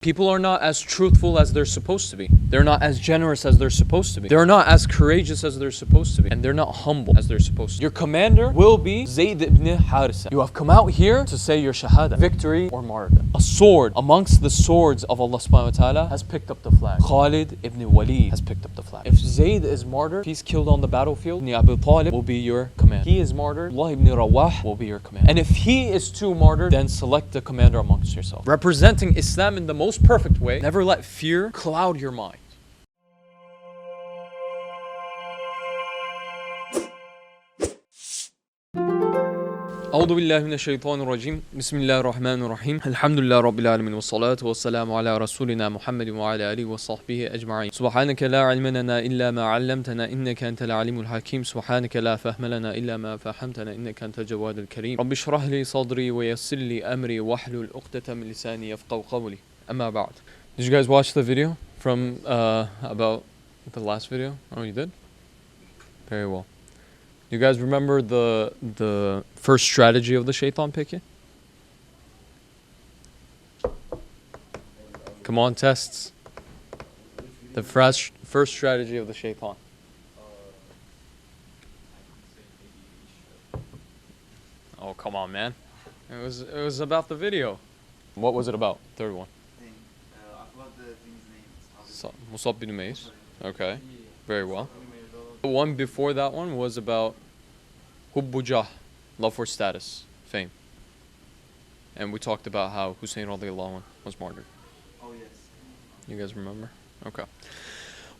People are not as truthful as they're supposed to be. They're not as generous as they're supposed to be. They're not as courageous as they're supposed to be. And they're not humble as they're supposed to be. Your commander will be Zayd ibn Harisa. You have come out here to say your shahada, victory or martyrdom. A sword amongst the swords of Allah subhanahu wa ta'ala has picked up the flag. Khalid ibn Walid has picked up the flag. If Zayd is martyred, he's killed on the battlefield, Ibn Abi Talib will be your commander. He is martyred, Allah ibn Rawah will be your commander. And if he is too martyred, then select the commander amongst yourself. Representing Islam in the most perfect way, never let fear cloud your mind. أعوذ بالله من الشيطان الرجيم بسم الله الرحمن الرحيم الحمد لله رب العالمين والصلاة والسلام على رسولنا محمد وعلى آله وصحبه أجمعين سبحانك لا علم لنا إلا ما علمتنا إنك أنت العليم الحكيم سبحانك لا فهم لنا إلا ما فهمتنا إنك أنت الجواد الكريم رب اشرح لي صدري ويسر لي أمري واحلل عقدة من لساني يفقهوا قولي أما بعد. Did you guys watch the video from about the last video? Oh, you did? Very well. You guys remember the first strategy of the Shaytan picket? Come on, tests. The first strategy of the Shaytan. Oh, come on, man. It was about the video. What was it about? Third one. I forgot the thing's name. Musab bin Umays. Okay. Very well. The one before that one was about Hubbu Jah, love for status, fame. And we talked about how Hussein radiallahu anh was martyred. Oh yes. You guys remember? Okay.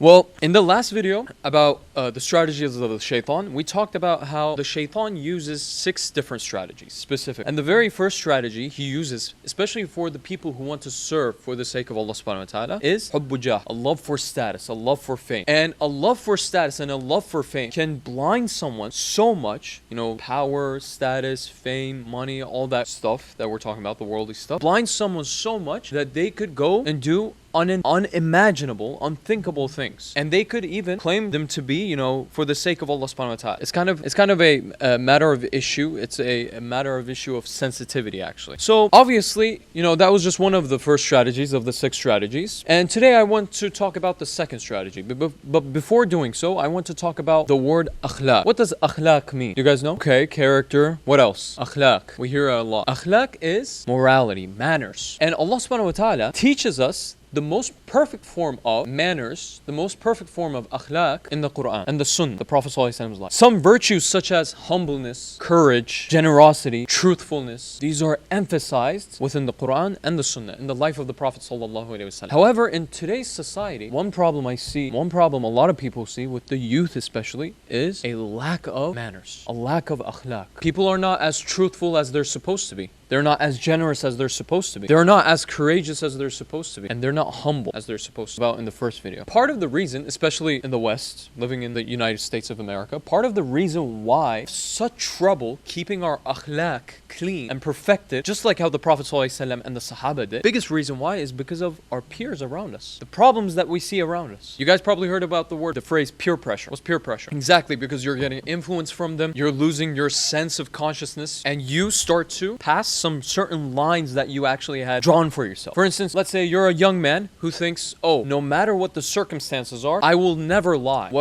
Well, in the last video about the strategies of the Shaytan, we talked about how the Shaytan uses 6 different strategies, specific. And the very first strategy he uses, especially for the people who want to serve for the sake of Allah subhanahu wa ta'ala, is Hubbu Jah, a love for status, a love for fame. And a love for status and a love for fame can blind someone so much, power, status, fame, money, all that stuff that we're talking about, the worldly stuff, blind someone so much that they could go and do unimaginable, unthinkable things, and they could even claim them to be, for the sake of Allah subhanahu wa ta'ala. It's kind of a matter of issue. It's a matter of issue of sensitivity, actually. So obviously, that was just one of the first strategies of the 6 strategies. And today I want to talk about the second strategy. But before doing so, I want to talk about the word akhlaq. What does akhlaq mean? You guys know? Okay, character. What else? Akhlaq. We hear it a lot. Akhlaq is morality, manners. And Allah subhanahu wa ta'ala teaches us the most perfect form of manners, the most perfect form of akhlaq in the Quran and the Sunnah, the Prophet ﷺ's life. Some virtues such as humbleness, courage, generosity, truthfulness, these are emphasized within the Quran and the Sunnah in the life of the Prophet ﷺ. However, in today's society, one problem a lot of people see with the youth especially, is a lack of manners, a lack of akhlaq. People are not as truthful as they're supposed to be. They're not as generous as they're supposed to be. They're not as courageous as they're supposed to be. And they're not humble as they're supposed to be. About in the first video. Part of the reason, especially in the West, living in the United States of America, part of the reason why such trouble keeping our akhlaq clean and perfected, just like how the Prophet ﷺ and the Sahaba did, biggest reason why is because of our peers around us. The problems that we see around us. You guys probably heard about the phrase peer pressure. What's peer pressure? Exactly, because you're getting influence from them, you're losing your sense of consciousness, and you start to pass some certain lines that you actually had drawn for yourself. For instance, let's say you're a young man who thinks, oh, no matter what the circumstances are, I will never lie.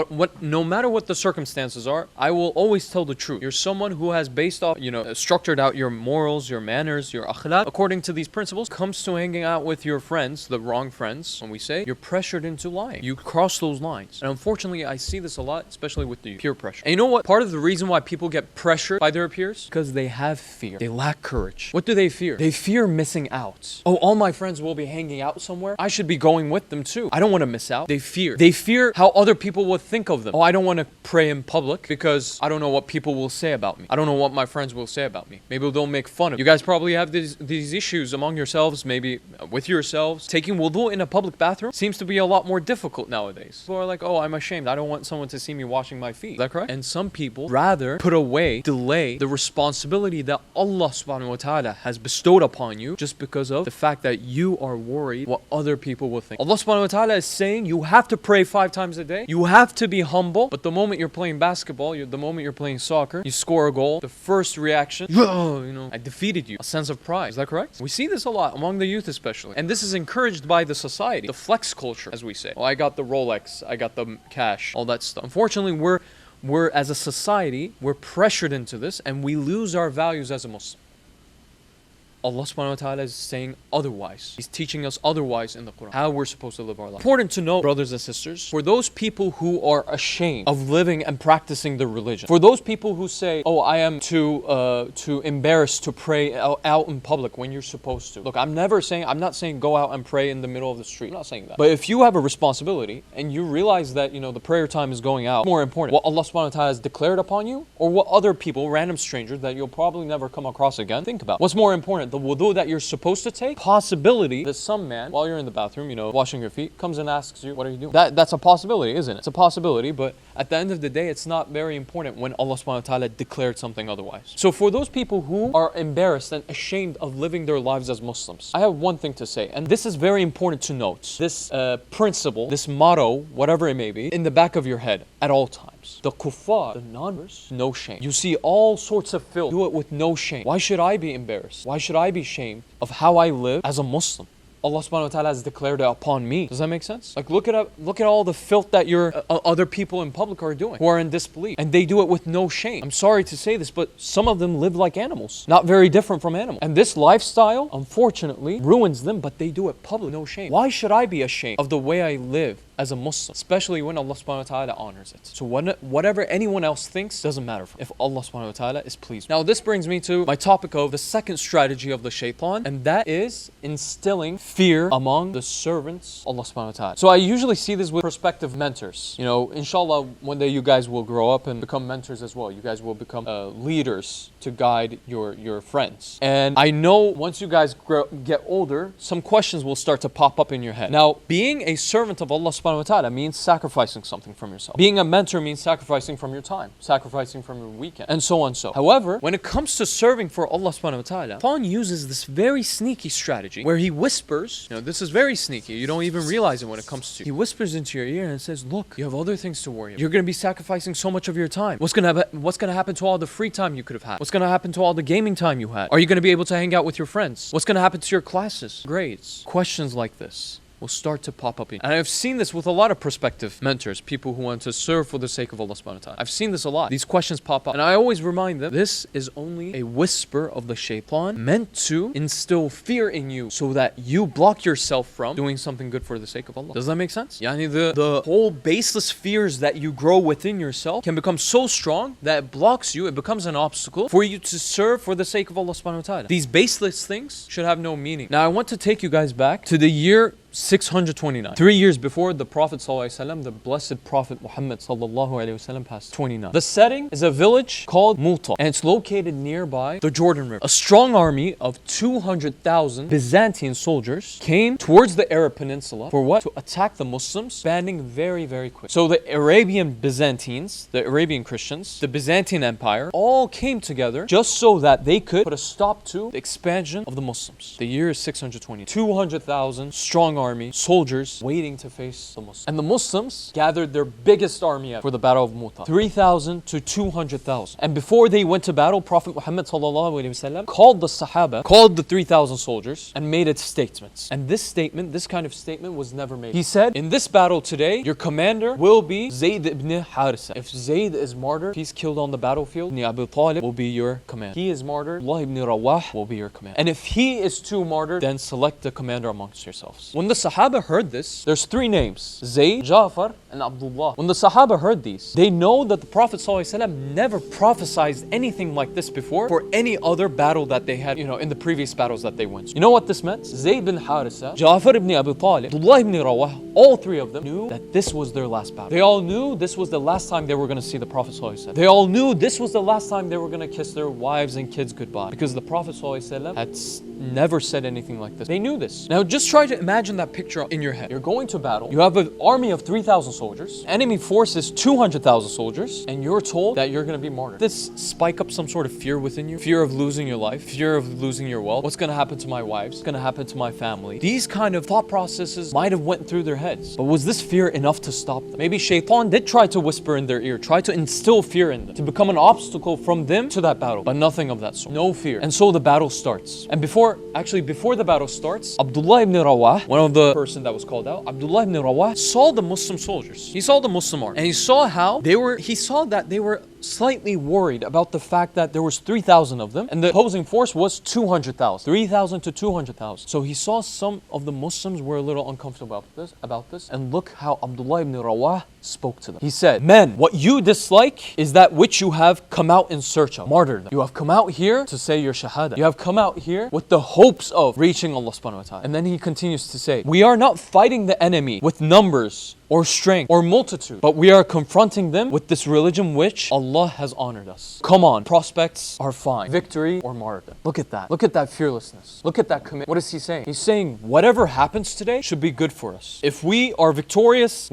No matter what the circumstances are, I will always tell the truth. You're someone who has based off, structured out your morals, your manners, your akhlaq according to these principles. Comes to hanging out with your friends, the wrong friends, when we say, you're pressured into lying. You cross those lines. And unfortunately, I see this a lot, especially with the peer pressure. And you know what? Part of the reason why people get pressured by their peers? Because they have fear. They lack courage. What do they fear? They fear missing out. Oh, all my friends will be hanging out somewhere. I should be going with them too. I don't want to miss out. They fear how other people will think of them. Oh, I don't want to pray in public because I don't know what people will say about me. I don't know what my friends will say about me. Maybe they'll make fun of me. You guys probably have these issues among yourselves, maybe with yourselves. Taking wudu in a public bathroom seems to be a lot more difficult nowadays. People are like, oh, I'm ashamed. I don't want someone to see me washing my feet. Is that correct? And some people rather delay the responsibility that Allah subhanahu wa ta'ala ta'ala has bestowed upon you just because of the fact that you are worried what other people will think. Allah subhanahu wa ta'ala is saying you have to pray 5 times a day. You have to be humble. But the moment you're playing basketball, the moment you're playing soccer, you score a goal, the first reaction, I defeated you. A sense of pride. Is that correct? We see this a lot among the youth especially. And this is encouraged by the society. The flex culture, as we say. Oh, I got the Rolex. I got the cash. All that stuff. Unfortunately, we're as a society, we're pressured into this and we lose our values as a Muslim. Allah subhanahu wa ta'ala is saying otherwise. He's teaching us otherwise in the Quran, how we're supposed to live our life. Important to note, brothers and sisters, for those people who are ashamed of living and practicing the religion, for those people who say, oh, I am too embarrassed to pray out in public when you're supposed to. Look, I'm not saying go out and pray in the middle of the street. I'm not saying that. But if you have a responsibility and you realize that, the prayer time is going out, more important, what Allah subhanahu wa ta'ala has declared upon you or what other people, random strangers that you'll probably never come across again, think about. What's more important? The wudu that you're supposed to take, possibility that some man, while you're in the bathroom, washing your feet, comes and asks you, what are you doing? That's a possibility, isn't it? It's a possibility, but at the end of the day, it's not very important when Allah subhanahu wa ta'ala declared something otherwise. So for those people who are embarrassed and ashamed of living their lives as Muslims, I have one thing to say, and this is very important to note. This principle, this motto, whatever it may be, in the back of your head at all times. The kuffar, the non-believers, no shame. You see all sorts of filth, do it with no shame. Why should I be embarrassed? Why should I be ashamed of how I live as a Muslim? Allah subhanahu wa ta'ala has declared it upon me. Does that make sense? Like look at all the filth that your other people in public are doing who are in disbelief, and they do it with no shame. I'm sorry to say this, but some of them live like animals, not very different from animals. And this lifestyle, unfortunately, ruins them, but they do it publicly, no shame. Why should I be ashamed of the way I live as a Muslim, especially when Allah subhanahu wa ta'ala honors it? So whatever anyone else thinks doesn't matter if Allah subhanahu wa ta'ala is pleased. Now this brings me to my topic of the second strategy of the Shaytan, and that is instilling fear among the servants of Allah subhanahu wa ta'ala. So I usually see this with prospective mentors. Inshallah, one day you guys will grow up and become mentors as well. You guys will become leaders to guide your friends. And I know once you guys get older, some questions will start to pop up in your head. Now, being a servant of Allah subhanahu wa ta'ala means sacrificing something from yourself. Being a mentor means sacrificing from your time, sacrificing from your weekend, and so on so. However, when it comes to serving for Allah subhanahu wa ta'ala, Shaytan uses this very sneaky strategy where he whispers, this is very sneaky, you don't even realize it when it comes to you. He whispers into your ear and says, look, you have other things to worry about. You're going to be sacrificing so much of your time. What's going to happen to all the free time you could have had? What's going to happen to all the gaming time you had? Are you going to be able to hang out with your friends? What's going to happen to your classes, grades? Questions like this will start to pop up in. And I've seen this with a lot of prospective mentors, people who want to serve for the sake of Allah subhanahu wa ta'ala. I've seen this a lot. These questions pop up. And I always remind them, this is only a whisper of the Shaytan meant to instill fear in you so that you block yourself from doing something good for the sake of Allah. Does that make sense? Yani the whole baseless fears that you grow within yourself can become so strong that it blocks you, it becomes an obstacle for you to serve for the sake of Allah subhanahu wa ta'ala. These baseless things should have no meaning. Now I want to take you guys back to the year 629. 3 years before the Prophet ﷺ, the blessed Prophet Muhammad ﷺ passed. 29. The setting is a village called Mutah, and it's located nearby the Jordan River. A strong army of 200,000 Byzantine soldiers came towards the Arab Peninsula for what? To attack the Muslims, expanding very, very quick. So the Arabian Byzantines, the Arabian Christians, the Byzantine Empire, all came together just so that they could put a stop to the expansion of the Muslims. The year is 620. 200,000 strong army, soldiers waiting to face the Muslims. And the Muslims gathered their biggest army ever for the Battle of Mutah. 3,000 to 200,000. And before they went to battle, Prophet Muhammad ﷺ called the Sahaba, called the 3,000 soldiers, and made its statements. And this kind of statement was never made. He said, in this battle today, your commander will be Zayd ibn Harisa. If Zayd is martyred, he's killed on the battlefield, Ibn Abi Talib will be your commander. He is martyred, Allah ibn Rawah will be your commander. And if he is too martyred, then select the commander amongst yourselves. When the Sahaba heard this, there's 3 names, Zayd, Ja'far, and Abdullah. When the Sahaba heard these, they know that the Prophet ﷺ never prophesied anything like this before for any other battle that they had, in the previous battles that they went. You know what this meant? Zayd bin Harisa, Ja'far ibn Abi Talib, Abdullah ibn Rawah, all 3 of them knew that this was their last battle. They all knew this was the last time they were going to see the Prophet ﷺ. They all knew this was the last time they were going to kiss their wives and kids goodbye, because the Prophet ﷺ had never said anything like this. They knew this. Now just try to imagine imagine that picture in your head. You're going to battle. You have an army of 3,000 soldiers. Enemy force is 200,000 soldiers. And you're told that you're going to be martyred. This spike up some sort of fear within you. Fear of losing your life. Fear of losing your wealth. What's going to happen to my wives? What's going to happen to my family? These kind of thought processes might have went through their heads. But was this fear enough to stop them? Maybe Shaytan did try to whisper in their ear. Try to instill fear in them. To become an obstacle from them to that battle. But nothing of that sort. No fear. And so the battle starts. And before the battle starts, Abdullah ibn Rawah, one of the person that was called out, Abdullah ibn Rawah saw the Muslim soldiers. He saw the Muslim army. And he saw that they were slightly worried about the fact that there was 3,000 of them and the opposing force was 200,000. 3,000 to 200,000. So he saw some of the Muslims were a little uncomfortable about this. And look how Abdullah ibn Rawah spoke to them. He said, "Men, what you dislike is that which you have come out in search of. Martyrdom. You have come out here to say your shahada. You have come out here with the hopes of reaching Allah subhanahu wa ta'ala." And then he continues to say, "We are not fighting the enemy with numbers or strength or multitude, but we are confronting them with this religion which Allah has honored us. Come on, prospects are fine. Victory or martyrdom." Look at that. Look at that fearlessness. Look at that commitment. What is he saying? He's saying whatever happens today should be good for us. If we are victorious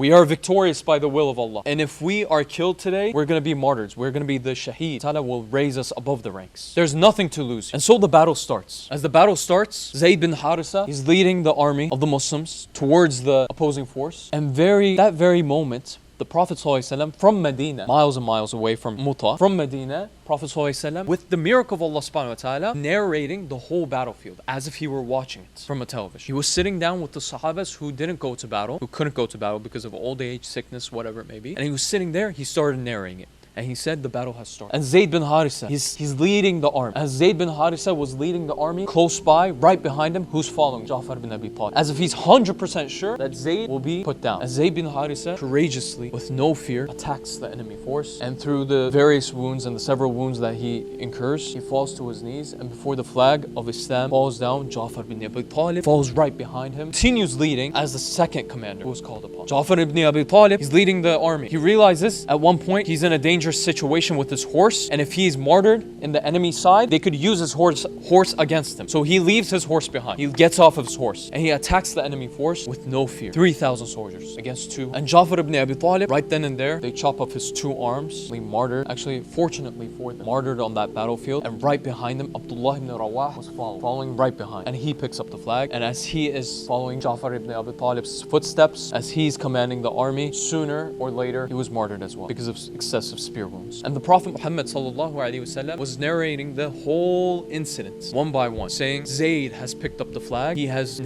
by the will of Allah. And if we are killed today, we're going to be martyrs. We're going to be the shaheed. Ta'ala will raise us above the ranks. There's nothing to lose. And so the battle starts. As the battle starts, Zayd bin Harisa is leading the army of the Muslims towards the opposing force. And that very moment, the Prophet ﷺ from Medina, miles and miles away from Mutah, from Medina, Prophet ﷺ, with the miracle of Allah subhanahu wa ta'ala, narrating the whole battlefield as if he were watching it from a television. He was sitting down with the Sahabas who didn't go to battle, who couldn't go to battle because of old age, sickness, whatever it may be. And he was sitting there, he started narrating it. And he said the battle has started. And Zayd bin Harisa, he's leading the army. As Zayd bin Harisa was leading the army, close by, right behind him, who's following? Ja'far bin Abi Talib. As if he's 100% sure that Zayd will be put down. As Zayd bin Harisa courageously, with no fear, attacks the enemy force. And through the various wounds and the several wounds that he incurs, he falls to his knees. And before the flag of Islam falls down, Ja'far bin Abi Talib falls right behind him, continues leading as the second commander who was called upon. Ja'far ibn Abi Talib, he's leading the army. He realizes at one point he's in a dangerous situation with his horse, and if he's martyred in the enemy side, they could use his horse against him. So he leaves his horse behind. He gets off of his horse and he attacks the enemy force with no fear. 3,000 soldiers against 2. And Ja'far ibn Abi Talib, right then and there, they chop off his 2 arms. He martyred, actually, fortunately for them, martyred on that battlefield. And right behind them, Abdullah ibn Rawah was following right behind. And he picks up the flag. And as he is following Ja'far ibn Abi Talib's footsteps, as he's commanding the army, sooner or later, he was martyred as well because of excessive spear wounds. And the Prophet Muhammad was narrating the whole incident one by one, saying Zayd has picked up the flag. He has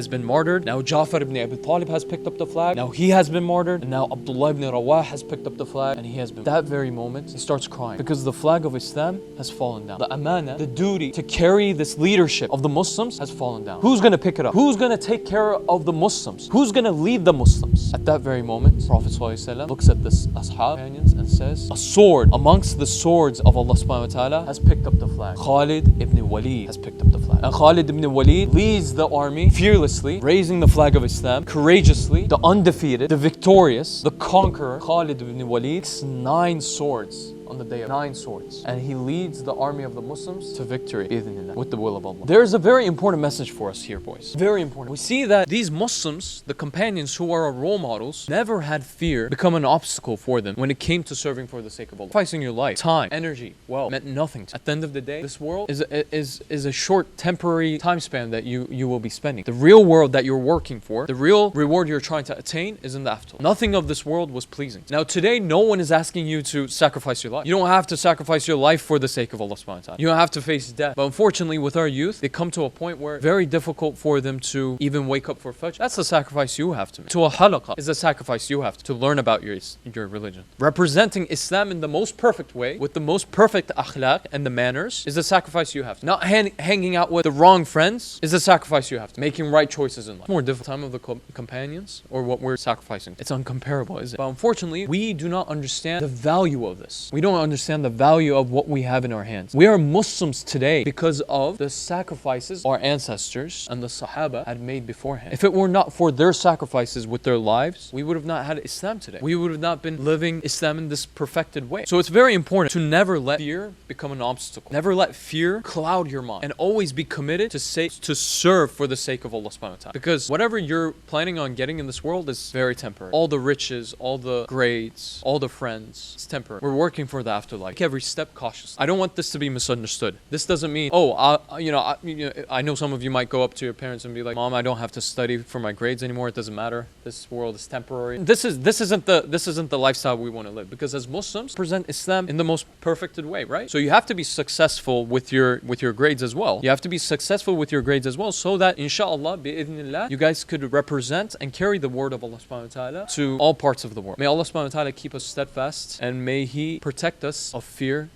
been martyred. Now Ja'far ibn Abi Talib has picked up the flag. Now he has been martyred. And now Abdullah ibn Rawah has picked up the flag, and he has been. That very moment, he starts crying because the flag of Islam has fallen down. The amana, the duty to carry this leadership of the Muslims has fallen down. Who's going to pick it up? Who's going to take care of the Muslims? Who's going to lead the Muslims? At that very moment, Prophet ﷺ looks at this ashab companions and says, a sword amongst the swords of Allah subhanahu wa ta'ala has picked up the flag. Khalid ibn Walid has picked up the flag. And Khalid ibn Walid leads the army fearlessly, raising the flag of Islam, courageously, the undefeated, the victorious, the conqueror. Khalid ibn Walid, 9 swords on the day of 9 swords. And he leads the army of the Muslims to victory, with the will of Allah. There's a very important message for us here, boys. Very important. We see that these Muslims, the companions who are our role models, never had fear become an obstacle for them when it came to serving for the sake of Allah. Sacrificing your life, time, energy, wealth, meant nothing to them. At the end of the day, this world is a short, temporary time span that you will be spending. The real world that you're working for, the real reward you're trying to attain is in the afterlife. Nothing of this world was pleasing. Now today, no one is asking you to sacrifice your life. You don't have to sacrifice your life for the sake of Allah subhanahu wa ta'ala. You don't have to face death. But unfortunately, with our youth, they come to a point where it's very difficult for them to even wake up for Fajr. That's the sacrifice you have to make. To a halaqah is a sacrifice you have to learn about your religion. Representing Islam in the most perfect way, with the most perfect akhlaq and the manners, is a sacrifice you have to. Not hanging out with the wrong friends is a sacrifice you have to. Making right choices in life. More difficult. Time of the companions or what we're sacrificing. It's uncomparable, is it? But unfortunately, we do not understand the value of this. We don't don't understand the value of what we have in our hands. We are Muslims today because of the sacrifices our ancestors and the Sahaba had made beforehand. If it were not for their sacrifices with their lives, we would have not had Islam today. We would have not been living Islam in this perfected way. So it's very important to never let fear become an obstacle. Never let fear cloud your mind, and always be committed to serve for the sake of Allah subhanahu wa ta'ala. Because whatever you're planning on getting in this world is very temporary. All the riches, all the grades, all the friends, it's temporary. We're working for the afterlife. Take every step cautiously. I don't want this to be misunderstood. This doesn't mean, I know some of you might go up to your parents and be like, Mom, I don't have to study for my grades anymore. It doesn't matter. This world is temporary. This isn't the lifestyle we want to live. Because as Muslims, present Islam in the most perfected way, right? So you have to be successful with your grades as well. You have to be successful with your grades as well, so that inshallah, bi'idhnillah, you guys could represent and carry the word of Allah subhanahu wa ta'ala to all parts of the world. May Allah subhanahu wa ta'ala keep us steadfast, and may He protect us of fear,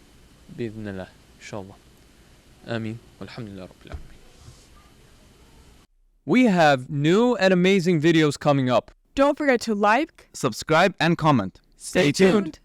bi'idhnillah, inshallah. Ameen. Walhamdulillah Rabbil Alameen. We have new and amazing videos coming up. Don't forget to like, subscribe and comment. stay tuned.